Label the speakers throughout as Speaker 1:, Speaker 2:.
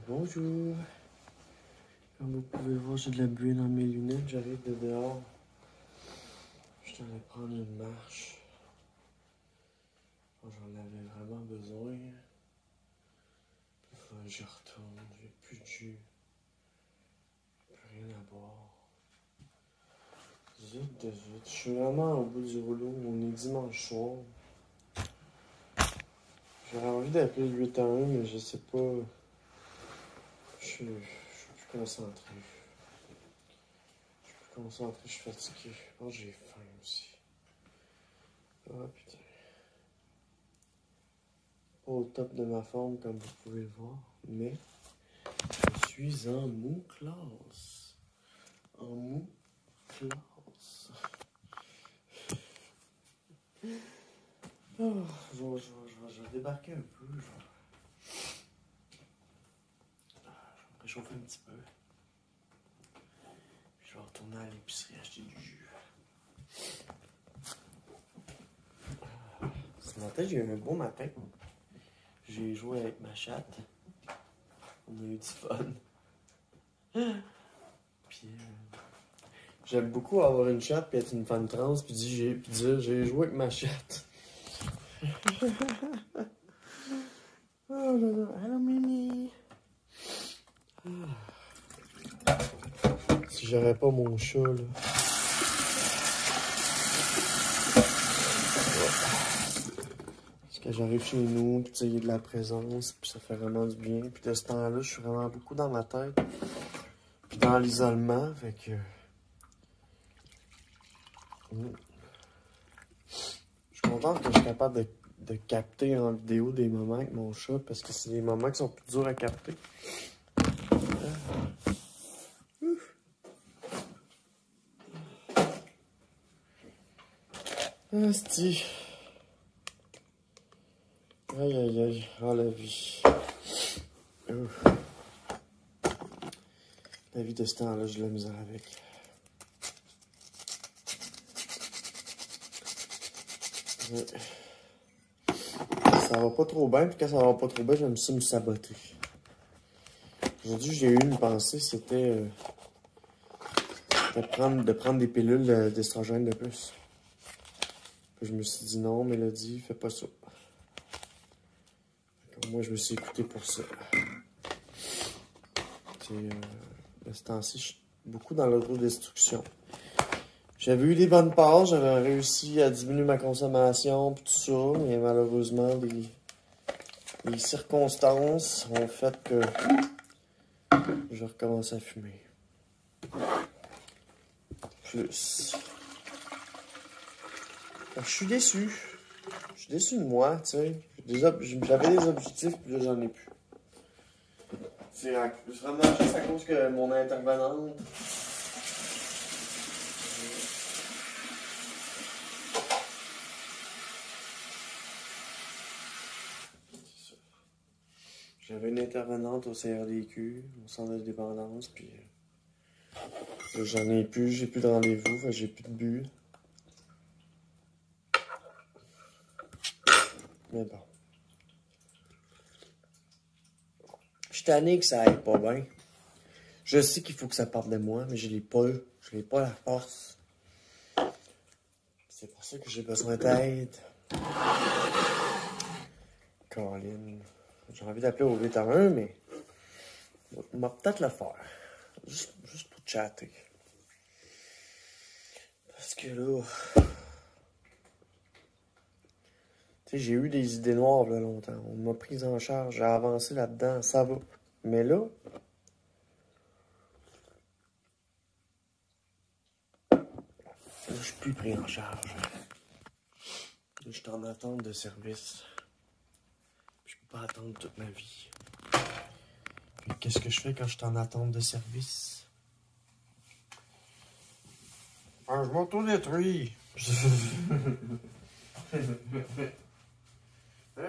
Speaker 1: Bonjour. Comme vous pouvez voir, j'ai de la buée dans mes lunettes. J'arrive de dehors. Je suis allé prendre une marche. J'en avais vraiment besoin. Il faut que je retourne. J'ai plus de jus. J'ai plus rien à boire. Zut de zut. Je suis vraiment au bout du rouleau. On est dimanche soir. J'aurais envie d'appeler le 811, mais je sais pas. Je suis plus concentré. Je suis fatigué. Je pense que j'ai faim aussi. Ah putain. Pas au top de ma forme comme vous pouvez le voir, mais je suis en mou classe. En mou classe. Oh, je vais débarquer un peu. Je vais me réchauffer un petit peu. Puis je vais retourner à l'épicerie acheter du jus. Ce matin, j'ai eu un beau matin. J'ai joué avec ma chatte. On a eu du fun. Puis j'aime beaucoup avoir une chatte puis être une femme trans puis dire j'ai joué avec ma chatte. Oh là là, hello Mimi. Si j'aurais pas mon chat là. Parce que j'arrive chez nous, puis il y a de la présence, puis ça fait vraiment du bien. Puis de ce temps-là, je suis vraiment beaucoup dans ma tête. Puis dans l'isolement, fait que... Je suis content que je suis capable de capter en vidéo des moments avec mon chat, parce que c'est des moments qui sont plus durs à capter. Asti. Aïe aïe aïe, oh la vie. Ouf. La vie de ce temps-là, j'ai de la misère avec. Ça va pas trop bien, puis quand ça va pas trop bien, j'aime ça me saboter. Aujourd'hui, j'ai eu une pensée, c'était de prendre des pilules d'estrogène de plus. Puis je me suis dit non, Mélodie, fais pas ça. Moi, je me suis écouté pour ça. De ce temps-ci, je suis beaucoup dans l'autodestruction. J'avais eu des bonnes passes, j'avais réussi à diminuer ma consommation, puis tout ça, mais malheureusement, les circonstances ont fait que je recommence à fumer. Plus. Je suis déçu. Je suis déçu de moi, tu sais. J'avais des objectifs, puis là, j'en ai plus. C'est vraiment juste à cause que mon intervenante... J'avais une intervenante au CRDQ, au centre de dépendance, puis j'en ai plus, j'ai plus de rendez-vous, j'ai plus de but. Mais bon. Je suis tanné que ça aille pas bien. Je sais qu'il faut que ça parte de moi, mais je l'ai pas la force. C'est pour ça que j'ai besoin d'aide. Colin. J'ai envie d'appeler au 811, mais on va peut-être le faire. Juste pour chatter. Parce que là... Tu sais, j'ai eu des idées noires là longtemps. On m'a pris en charge, j'ai avancé là-dedans, ça va. Mais là... je suis plus pris en charge. Je suis en attente de service. Je peux pas attendre toute ma vie. Puis qu'est-ce que je fais quand je suis en attente de service? Je m'auto-détruis. C'est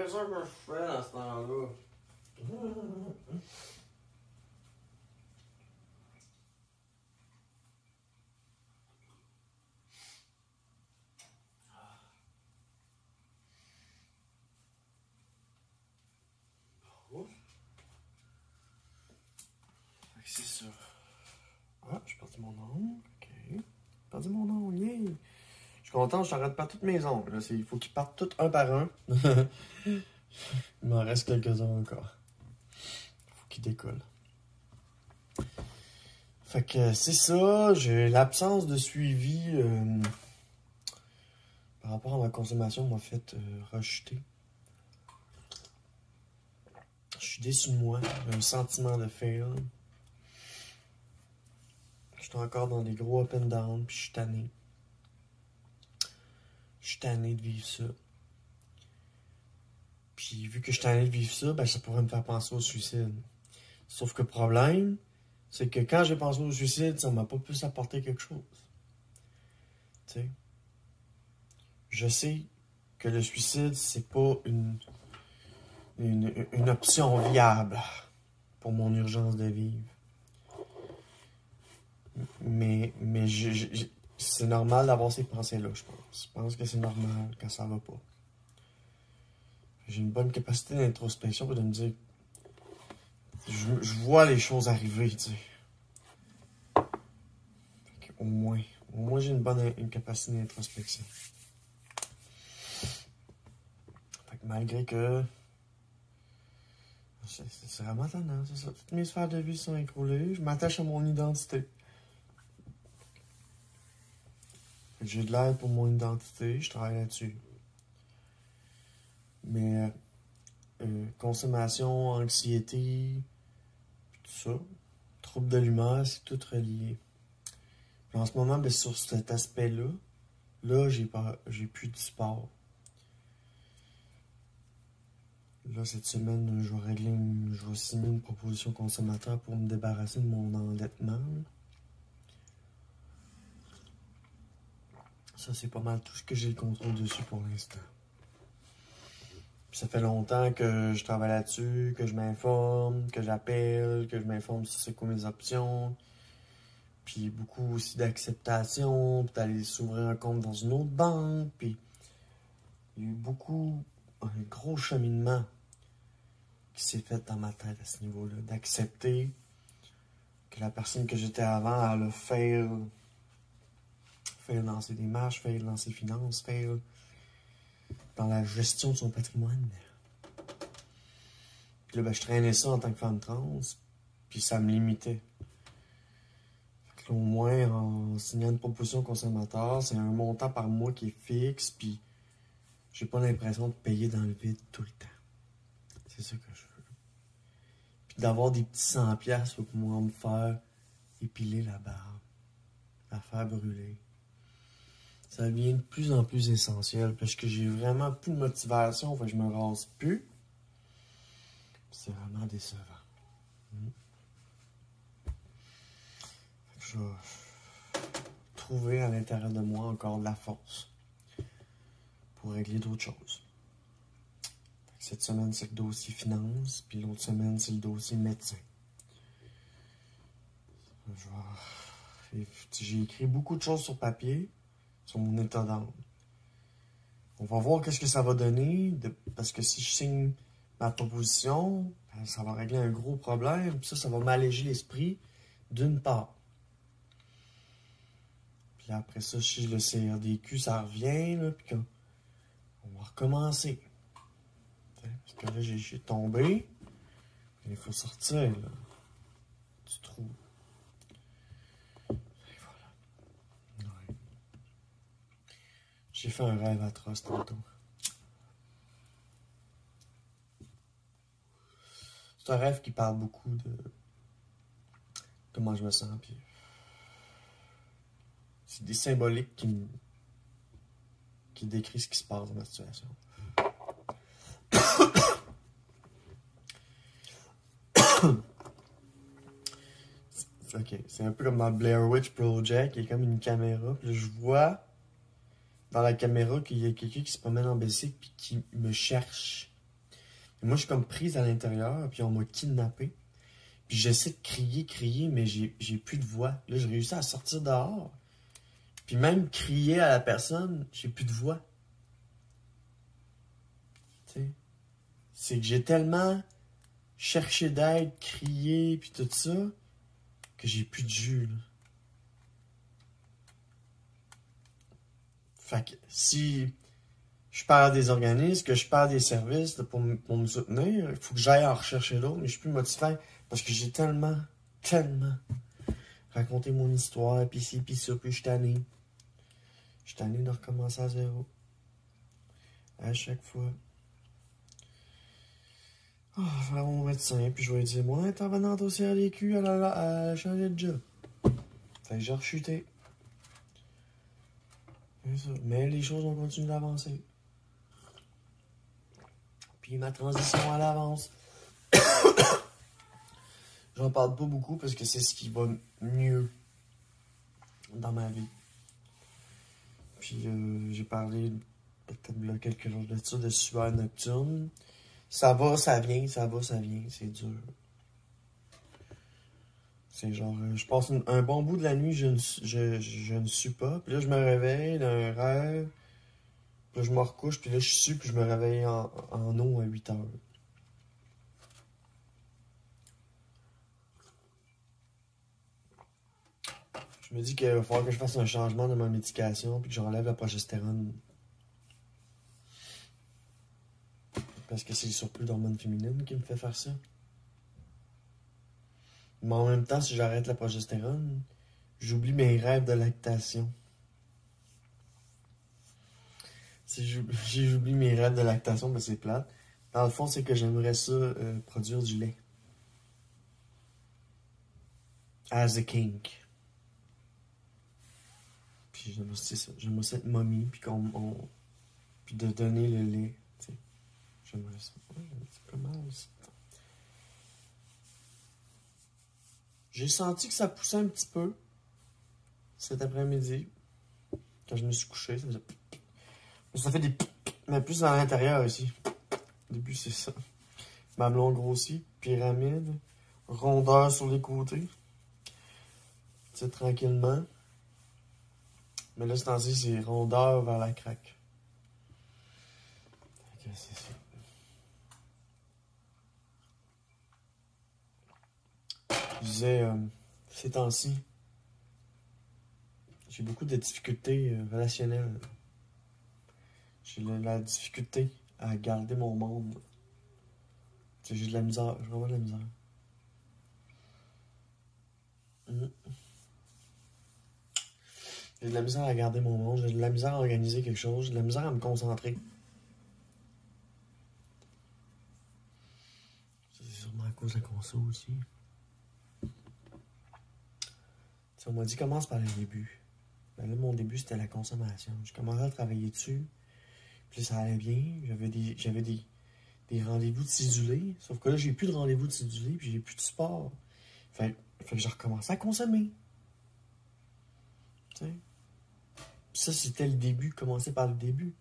Speaker 1: ça que je fais dans ce temps-là. c'est ça. Ah, j'ai perdu mon ongle. OK. J'ai perdu mon ongle. Yeah. Je suis content, je n'arrête pas toutes mes ongles. Là. Il faut qu'ils partent tous un par un. Il m'en reste quelques-uns encore. Il faut qu'ils décollent. Fait que c'est ça. J'ai l'absence de suivi par rapport à ma consommation m'a fait rejeter. Je suis déçu de moi. J'ai un sentiment de fail. Je suis encore dans des gros up and down, puis je suis tanné. Je suis tanné de vivre ça. Puis vu que je suis tanné de vivre ça, ben ça pourrait me faire penser au suicide. Sauf que le problème, c'est que quand j'ai pensé au suicide, ça m'a pas pu apporter quelque chose. Tu sais. Je sais que le suicide, c'est pas une option viable pour mon urgence de vivre. Mais c'est normal d'avoir ces pensées-là, je pense. Je pense que c'est normal quand ça va pas. J'ai une bonne capacité d'introspection pour de me dire... Je vois les choses arriver, tu sais. Au moins j'ai une capacité d'introspection. Fait que malgré que... C'est vraiment tendance, c'est ça. Toutes mes sphères de vie sont écroulées. Je m'attache à mon identité. J'ai de l'aide pour mon identité, je travaille là-dessus. Mais consommation, anxiété, tout ça, trouble de l'humeur, c'est tout relié. Puis en ce moment, ben, sur cet aspect-là, j'ai plus de sport. Là, cette semaine, je vais signer une proposition consommateur pour me débarrasser de mon endettement. Ça, c'est pas mal tout ce que j'ai le contrôle dessus pour l'instant. Puis ça fait longtemps que je travaille là-dessus, que je m'informe, que j'appelle, que je m'informe sur c'est quoi mes options. Puis beaucoup aussi d'acceptation, puis d'aller s'ouvrir un compte dans une autre banque. Puis il y a eu un gros cheminement qui s'est fait dans ma tête à ce niveau-là. D'accepter que la personne que j'étais avant, elle a fail dans ses démarches, fail dans ses finances, fail dans la gestion de son patrimoine. Puis là, ben, je traînais ça en tant que femme trans, puis ça me limitait. Fait que là, au moins, en signant une proposition consommateur, c'est un montant par mois qui est fixe, puis j'ai pas l'impression de payer dans le vide tout le temps. C'est ça que je veux. Puis d'avoir des petits 100$ pour moi me faire épiler la barbe, la faire brûler. Ça devient de plus en plus essentiel parce que j'ai vraiment plus de motivation, fait que je me rase plus. C'est vraiment décevant. Fait que je vais trouver à l'intérieur de moi encore de la force pour régler d'autres choses. Fait que cette semaine, c'est le dossier finance, puis l'autre semaine, c'est le dossier médecin. J'ai écrit beaucoup de choses sur papier. Sur mon état d'âme. On va voir qu'est-ce que ça va donner, parce que si je signe ma proposition, ben, ça va régler un gros problème, puis ça va m'alléger l'esprit, d'une part. Puis après ça, si le CRDQ, ça revient, là, puis on va recommencer. Parce que là, j'ai tombé, il faut sortir, là, du trou. J'ai fait un rêve atroce tantôt. C'est un rêve qui parle beaucoup de comment je me sens. Puis c'est des symboliques qui décrivent ce qui se passe dans ma situation. Ok, c'est un peu comme dans Blair Witch Project, il y a comme une caméra. Puis là, je vois dans la caméra qu'il y a quelqu'un qui se promène en bicycle puis qui me cherche. Et moi, je suis comme prise à l'intérieur, puis on m'a kidnappé. Puis j'essaie de crier, mais j'ai plus de voix. Là, j'ai réussi à sortir dehors. Puis même crier à la personne, j'ai plus de voix. Tu sais, c'est que j'ai tellement cherché d'aide, crié, puis tout ça, que j'ai plus de jus, là. Fait que si je perds des organismes, que je perds des services là, pour me soutenir, il faut que j'aille en rechercher d'autres, mais je suis plus motivé parce que j'ai tellement raconté mon histoire, pis ci, pis ça, puis je suis tanné. Je suis tanné de recommencer à zéro. À chaque fois. Oh, je vais voir mon médecin, puis je vais lui dire, mon intervenante au CRDQ, elle a changé de job. Fait que j'ai rechuté. Mais les choses ont continué d'avancer. Puis ma transition, elle avance. J'en parle pas beaucoup parce que c'est ce qui va mieux dans ma vie. Puis j'ai parlé peut-être là quelques jours de ça, de sueur nocturne. Ça va, ça vient, ça va, ça vient. C'est dur. C'est genre, je passe un bon bout de la nuit, je ne suis pas. Puis là, je me réveille d'un rêve. Puis là, je me recouche, puis là, je suis, puis je me réveille en eau à 8 heures. Je me dis qu'il va falloir que je fasse un changement de ma médication, puis que j'enlève la progestérone. Parce que c'est le surplus d'hormones féminines qui me fait faire ça. Mais en même temps, si j'arrête la progestérone, j'oublie mes rêves de lactation. Si j'oublie mes rêves de lactation, ben c'est plate. Dans le fond, c'est que j'aimerais ça produire du lait. As a kink. Puis j'aimerais ça. J'aimerais ça être momie, puis puis de donner le lait. T'sais. J'aimerais ça. Ouais, j'ai un petit peu mal aussi. J'ai senti que ça poussait un petit peu cet après-midi. Quand je me suis couché, ça faisait... Ça fait des... Mais plus à l'intérieur aussi. Au début, c'est ça. Mamelon grossi, pyramide, rondeur sur les côtés. C'est tranquillement. Mais là, c'est rondeur vers la craque. Ok, c'est ça. Je disais, ces temps-ci, j'ai beaucoup de difficultés relationnelles. J'ai la difficulté à garder mon monde. J'ai de la misère, j'ai vraiment de la misère. J'ai de la misère à garder mon monde, j'ai de la misère à organiser quelque chose, j'ai de la misère à me concentrer. C'est sûrement à cause de la conso aussi. T'sais, on m'a dit commence par le début. Ben là, mon début, c'était la consommation. Je commençais à travailler dessus. Puis ça allait bien. J'avais des rendez-vous de cédulés. Sauf que là, j'ai plus de rendez-vous de cédulés. Puis j'ai plus de sport. Fait que j'ai recommencé à consommer. T'sais. Puis ça, c'était le début. Commencer par le début.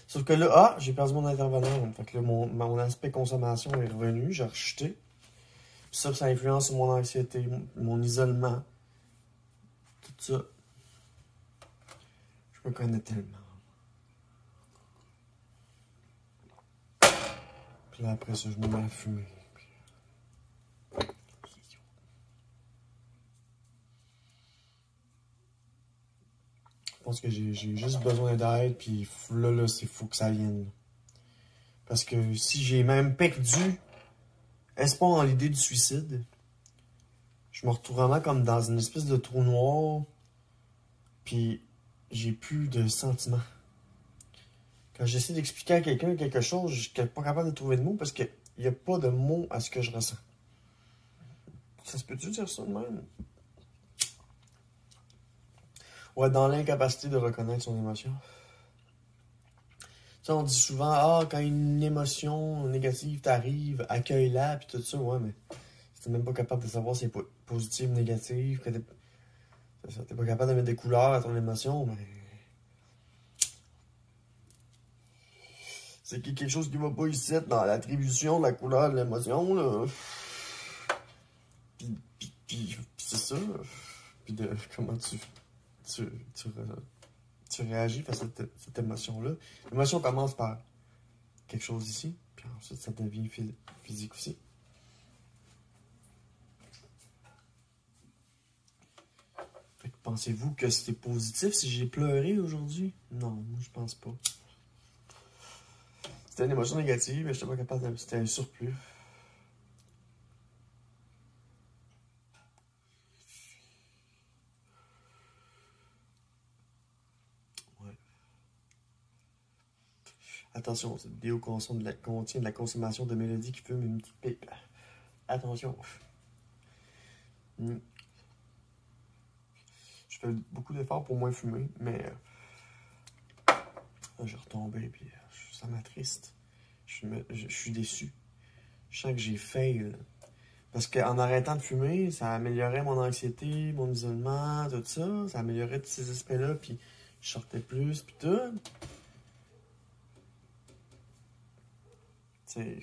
Speaker 1: Sauf que là, j'ai perdu mon intervenant. Fait que là, mon aspect consommation est revenu. J'ai rechuté. Puis ça influence sur mon anxiété, mon isolement. Tout ça. Je me connais tellement. Puis là, après ça, je me mets à fumer. Je pense que j'ai juste besoin d'aide, puis là, c'est fou que ça vienne. Parce que si j'ai même perdu espoir en l'idée du suicide, je me retrouve vraiment comme dans une espèce de trou noir, puis j'ai plus de sentiments. Quand j'essaie d'expliquer à quelqu'un quelque chose, je suis pas capable de trouver de mots parce qu'il n'y a pas de mots à ce que je ressens. Ça se peut-tu dire ça de même? Ouais, dans l'incapacité de reconnaître son émotion. Tu sais, on dit souvent, quand une émotion négative t'arrive, accueille-la, puis tout ça, ouais, mais si t'es même pas capable de savoir si c'est positif ou négatif, que t'es pas capable de mettre des couleurs à ton émotion, mais... C'est quelque chose qui va pas ici dans l'attribution de la couleur de l'émotion, là. Puis c'est ça. Puis de comment tu réagis face à cette émotion-là. L'émotion commence par quelque chose ici, puis ensuite ça devient physique aussi. Pensez-vous que c'était positif si j'ai pleuré aujourd'hui? Non, moi je pense pas. C'était une émotion négative, mais je n'étais pas capable de... C'était un surplus. Ouais. Attention, cette vidéo contient de la consommation de mélodies qui fument une petite pipe. Attention. Je fais beaucoup d'efforts pour moins fumer, mais j'ai retombé, puis ça m'attriste. Je suis déçu. Je sens que j'ai fail. Parce qu'en arrêtant de fumer, ça améliorait mon anxiété, mon isolement, tout ça. Ça améliorait tous ces aspects-là, puis je sortais plus, puis tout. C'est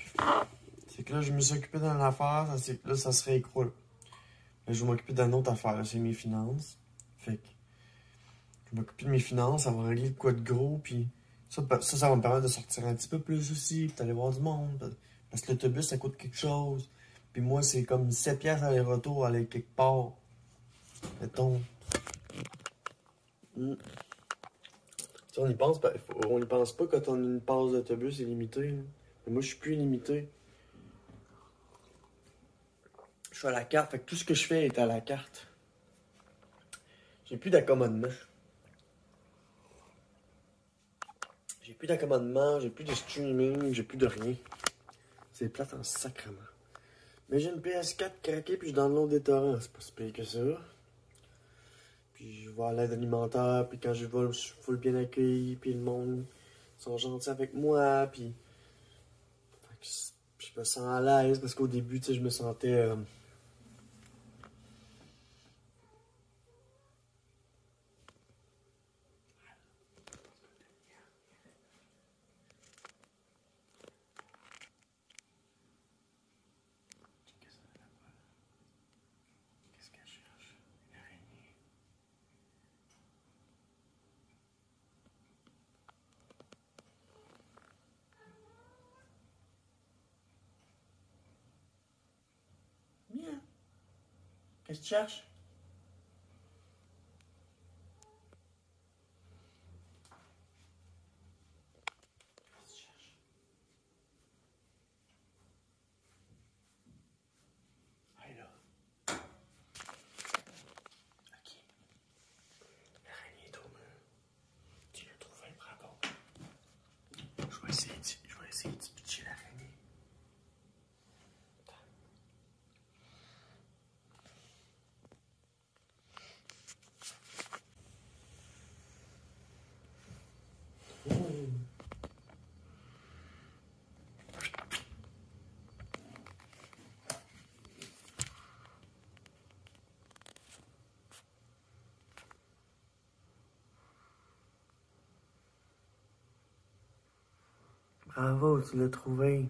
Speaker 1: que là, je me suis occupé d'une affaire, là, ça se réécroule. Là, je vais m'occuper d'une autre affaire, là, c'est mes finances. Fait que je vais m'occuper de mes finances, ça va régler de quoi de gros, puis ça va me permettre de sortir un petit peu plus aussi, puis d'aller voir du monde. Parce que l'autobus, ça coûte quelque chose. Puis moi, c'est comme 7 piastres aller-retour, aller quelque part. Mettons. Mm. On y pense, on y pense pas quand on a une passe d'autobus illimitée. Mais moi, je suis plus illimité. Je suis à la carte, fait que tout ce que je fais est à la carte. J'ai plus d'accommodement. J'ai plus d'accommodement, j'ai plus de streaming, j'ai plus de rien. C'est plate en sacrement. Mais j'ai une PS4 craquée puis je download des torrents, c'est pas si pire que ça. Puis je vais à l'aide alimentaire, puis quand je vais, je suis full bien accueilli, puis le monde sont gentils avec moi, puis je me sens à l'aise parce qu'au début, tu sais, je me sentais qu'est-ce qu'elle cherche? Une araignée. Bien. Qu'est-ce que tu cherches? Allez là. Ok. L'araignée est au mur. Tu l'as trouvé, bravo. Je vais essayer de pitcher l'araignée. Bravo, tu l'as trouvé.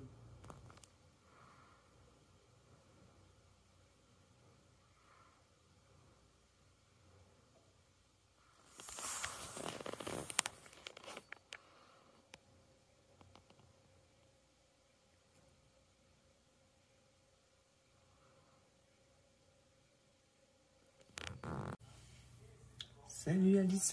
Speaker 1: Salut Alice.